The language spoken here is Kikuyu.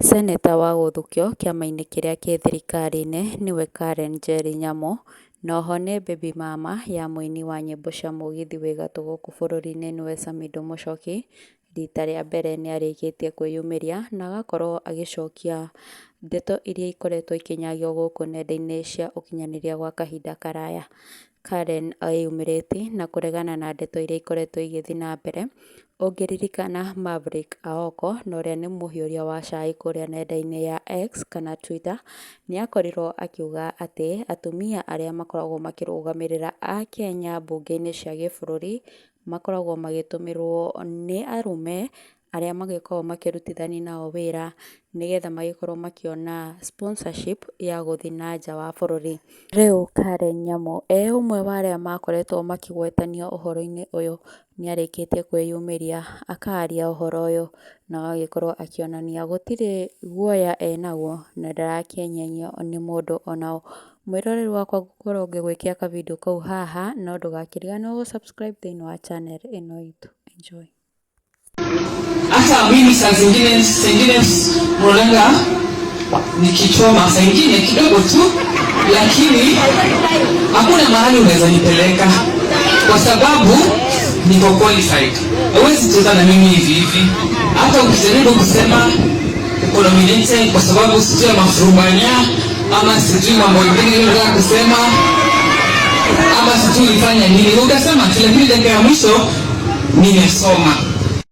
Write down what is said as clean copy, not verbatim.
Seneta wa Gũthukio kĩama-inĩ kĩrĩa kĩ thirikari-inĩ nĩwe Karen Njeri Nyamu, na oho nĩ baby mama ya mũini wa nyĩmbo cia mũgithi wĩ gatũ gũkũ bũrũri-inĩ nĩwe Samido Mũchoki. Rita rĩa mbere nĩ arĩkĩtie kwĩyumĩria na agakorwo agĩcokia ndeto iria ikoretwo ikĩnyagio gũkũ nenda-inĩ cia ũkinyanĩria gwa kahinda karaya. Karen eyumĩrĩtie na kũregana na ndeto iria ikoretwo igĩthiĩ na mbere. Ũngĩririkana Maverick Aoko na ũrĩa nĩ mũhiũria wa cai kũrĩa nenda-inĩ ya X kana Twitter, nĩ akorirwo akiuga atĩ atumia arĩa makoragwo makĩrũgamĩrĩra Akenya mbunge-inĩ cia gĩbũrũri makoragwo magĩtũmĩrwo nĩ arume arĩa magĩkoragwo makĩrutithania nao wĩra nĩgetha magĩkorwo makĩona sponsorship ya gũthiĩ na nja wa bũrũri. Rĩu Karen Nyamu ũmwe wa arĩa makoretwo makĩgwetanio ũhoro-inĩ ũyũ nĩ arĩkĩtie kwĩyumĩria akaria ũhoro ũyũ na agagĩkorwo akĩonania gũtirĩ guoya enaguo na ndarakĩenyenio nĩ mũndũ onao. Mwĩroreri wakwa ngũkorwo ngĩgwĩkĩra kavideo kau haha, no ndũgakĩrigane gũ subscribe thĩinĩ wa channel ĩno itũ. Enjoy. Hata mimi saa zingine mrolenga nikichoma saa ingine kidogo tu, lakini hakuna mahali unaweza nipeleka kwa sababu niko qualified. Hawezi cheza na mimi hivi hivi. Hata ukijaribu kusema uko nominated kwa sababu sijui mafurumania ama sijui mambo mengine unataka kusema ama sijui ulifanya nini, utasema kile kile dakika ya mwisho nimesoma.